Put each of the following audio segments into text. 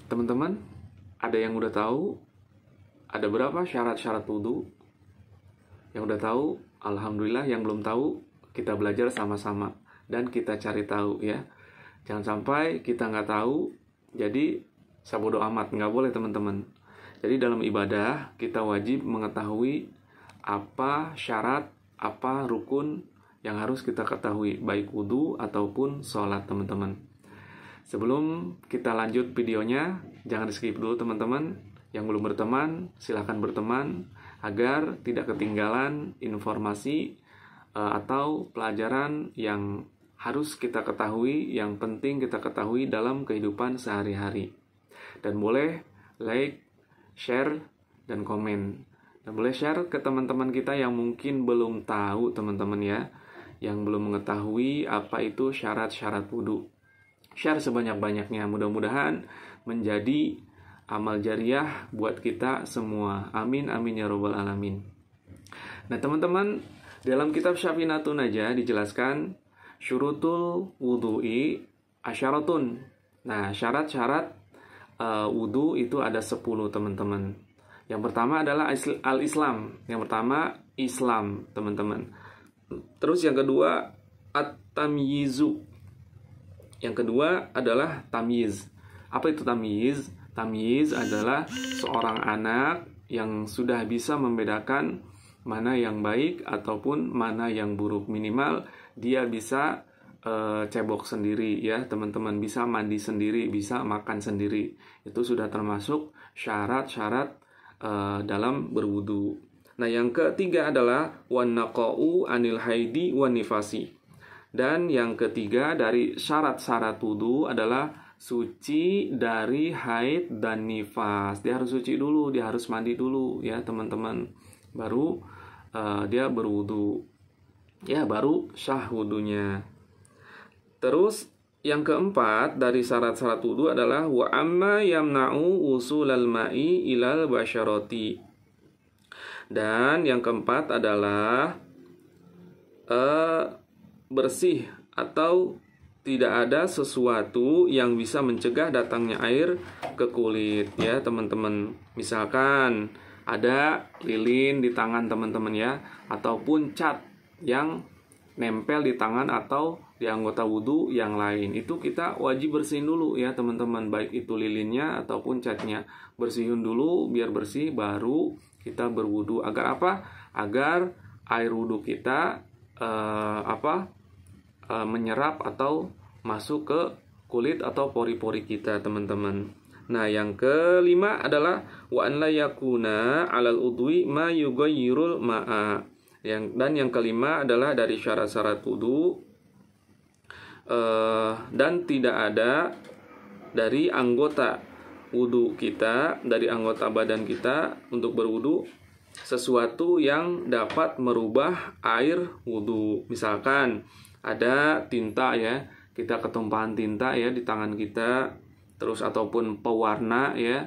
Teman-teman, ada yang udah tahu ada berapa syarat-syarat wudhu? Yang udah tahu, alhamdulillah. Yang belum tahu, kita belajar sama-sama dan kita cari tahu ya. Jangan sampai kita nggak tahu, jadi sabodo amat. Nggak boleh teman-teman. Jadi dalam ibadah, kita wajib mengetahui apa syarat, apa rukun yang harus kita ketahui, baik wudhu ataupun sholat teman-teman. Sebelum kita lanjut videonya, jangan di skip dulu teman-teman. Yang belum berteman, silahkan berteman agar tidak ketinggalan informasi atau pelajaran yang harus kita ketahui, yang penting kita ketahui dalam kehidupan sehari-hari. Dan boleh like, share, dan komen. Dan boleh share ke teman-teman kita yang mungkin belum tahu teman-teman ya, yang belum mengetahui apa itu syarat-syarat wudhu. Share sebanyak-banyaknya, mudah-mudahan menjadi amal jariah buat kita semua. Amin, amin ya robbal alamin. Nah teman-teman, dalam kitab Syafinatun Najah dijelaskan syurutul wudhu'i asyaratun. Nah syarat-syarat wudhu itu ada 10 teman-teman. Yang pertama adalah al-Islam. Yang pertama Islam teman-teman. Terus yang kedua at-tamyizu. Yang kedua adalah tamyiz. Apa itu tamyiz? Tamyiz adalah seorang anak yang sudah bisa membedakan mana yang baik ataupun mana yang buruk. Minimal dia bisa cebok sendiri ya teman-teman, bisa mandi sendiri, bisa makan sendiri. Itu sudah termasuk syarat-syarat dalam berwudu. Nah yang ketiga adalah wan naqa'u anil haidi wan nifasi. Dan yang ketiga dari syarat-syarat wudu adalah suci dari haid dan nifas. Dia harus suci dulu, dia harus mandi dulu ya teman-teman. Baru dia berwudu. Ya baru syah wudunya. Terus yang keempat dari syarat-syarat wudu adalah wa amma yamna'u usulal ma'i ilal basyarati. Dan yang keempat adalah bersih atau tidak ada sesuatu yang bisa mencegah datangnya air ke kulit ya teman-teman. Misalkan ada lilin di tangan teman-teman ya, ataupun cat yang nempel di tangan atau di anggota wudhu yang lain, itu kita wajib bersihin dulu ya teman-teman, baik itu lilinnya ataupun catnya. Bersihin dulu biar bersih, baru kita berwudhu. Agar apa? Agar air wudhu kita menyerap atau masuk ke kulit atau pori-pori kita teman-teman. Nah yang kelima adalah wa an la yakuna 'alal udwi ma yughayyirul ma'a. Dan yang kelima adalah dari syarat-syarat wudu dan tidak ada dari anggota wudu kita, dari anggota badan kita untuk berwudu sesuatu yang dapat merubah air wudu. Misalkan ada tinta ya, kita ketumpahan tinta ya di tangan kita, terus ataupun pewarna ya,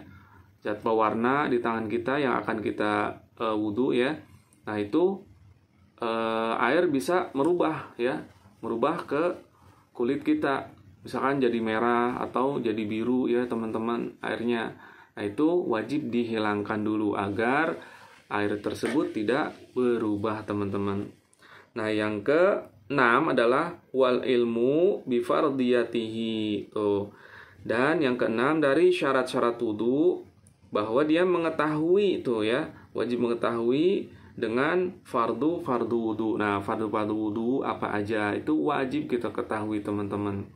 zat pewarna di tangan kita yang akan kita wudu ya. Nah itu air bisa merubah ya, merubah ke kulit kita, misalkan jadi merah atau jadi biru ya teman-teman airnya. Nah itu wajib dihilangkan dulu agar air tersebut tidak berubah teman-teman. Nah yang ke-6 adalah wal ilmu bifardiyatihi tuh. Dan yang ke-6 dari syarat-syarat wudu bahwa dia mengetahui itu ya, wajib mengetahui dengan fardu wudu. Nah fardu wudu apa aja itu wajib kita ketahui teman-teman.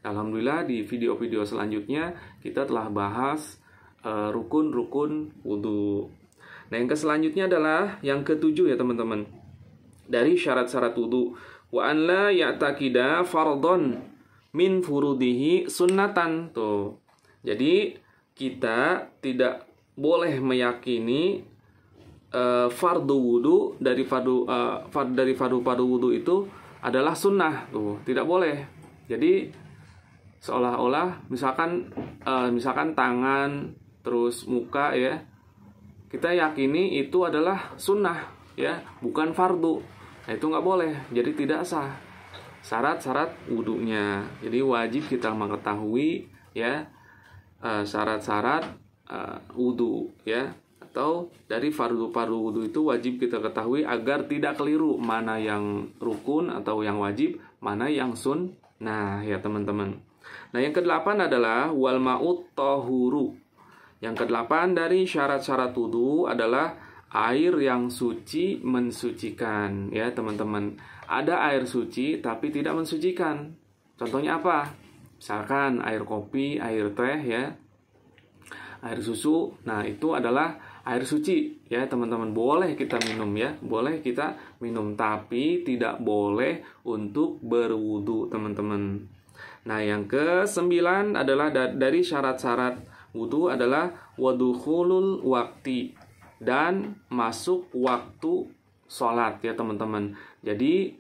Alhamdulillah di video-video selanjutnya kita telah bahas rukun-rukun wudu. Nah yang selanjutnya adalah yang ke-7 ya teman-teman, dari syarat-syarat wudu wa an la ya'taqida fardhon min furudihi sunnatan tuh. Jadi kita tidak boleh meyakini fardu wudu dari fardu wudu itu adalah sunnah tuh, tidak boleh. Jadi seolah-olah misalkan tangan terus muka ya, kita yakini itu adalah sunnah ya, bukan fardu. Nah itu nggak boleh, jadi tidak sah syarat-syarat wudunya. Jadi wajib kita mengetahui ya syarat-syarat wudhu ya, atau dari fardu-fardu wudhu itu wajib kita ketahui agar tidak keliru mana yang rukun atau yang wajib, mana yang sunnah ya teman-teman. Nah yang ke-8 adalah wal ma'ut tahuru. Yang ke-8 dari syarat-syarat wudhu adalah air yang suci mensucikan ya teman-teman. Ada air suci tapi tidak mensucikan. Contohnya apa? Misalkan air kopi, air teh ya, air susu. Nah itu adalah air suci ya teman-teman. Boleh kita minum ya, boleh kita minum, tapi tidak boleh untuk berwudu teman-teman. Nah yang ke-9 adalah dari syarat-syarat wudu adalah wadukhulul wakti, dan masuk waktu sholat ya teman-teman. Jadi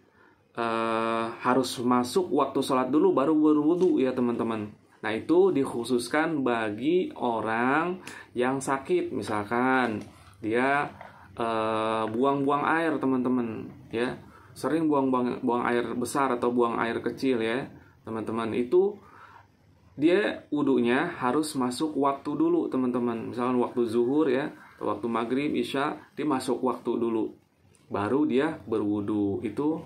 harus masuk waktu sholat dulu baru berwudu ya teman-teman. Nah itu dikhususkan bagi orang yang sakit, misalkan dia buang-buang air teman-teman ya, sering buang air besar atau buang air kecil ya teman-teman. Itu dia wudunya harus masuk waktu dulu teman-teman. Misalkan waktu zuhur ya, atau waktu maghrib, isya, dia masuk waktu dulu baru dia berwudu. Itu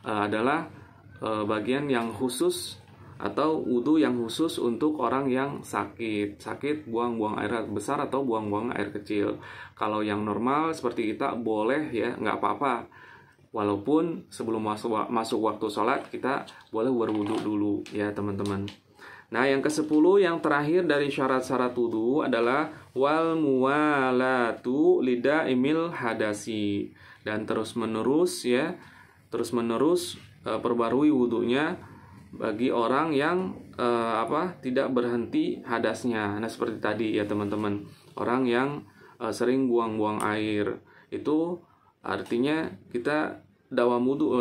adalah bagian yang khusus atau wudu yang khusus untuk orang yang sakit buang-buang air besar atau buang-buang air kecil. Kalau yang normal seperti kita boleh ya, nggak apa-apa. Walaupun sebelum masuk waktu sholat kita boleh berwudu dulu ya teman-teman. Nah yang ke-10 yang terakhir dari syarat-syarat wudu adalah wal muwalatu lidaimil hadasi, dan terus-menerus ya, terus-menerus perbarui wudunya bagi orang yang tidak berhenti hadasnya. Nah seperti tadi ya teman-teman, orang yang sering buang-buang air, itu artinya kita dawam wudu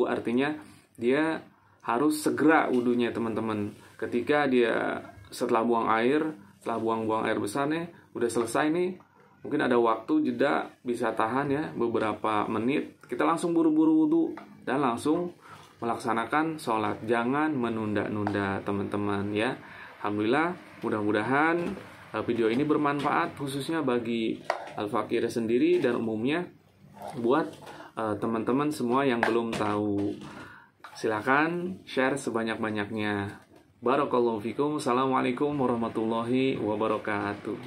artinya dia harus segera wudunya teman-teman. Ketika dia setelah buang air, setelah buang-buang air besar nih, udah selesai nih, mungkin ada waktu jeda, bisa tahan ya beberapa menit, kita langsung buru-buru wudu dan langsung melaksanakan sholat. Jangan menunda-nunda teman-teman ya. Alhamdulillah, mudah-mudahan video ini bermanfaat khususnya bagi Al-Fakir sendiri dan umumnya buat teman-teman semua yang belum tahu. Silakan share sebanyak-banyaknya. Barakallahu fikum. Assalamualaikum warahmatullahi wabarakatuh.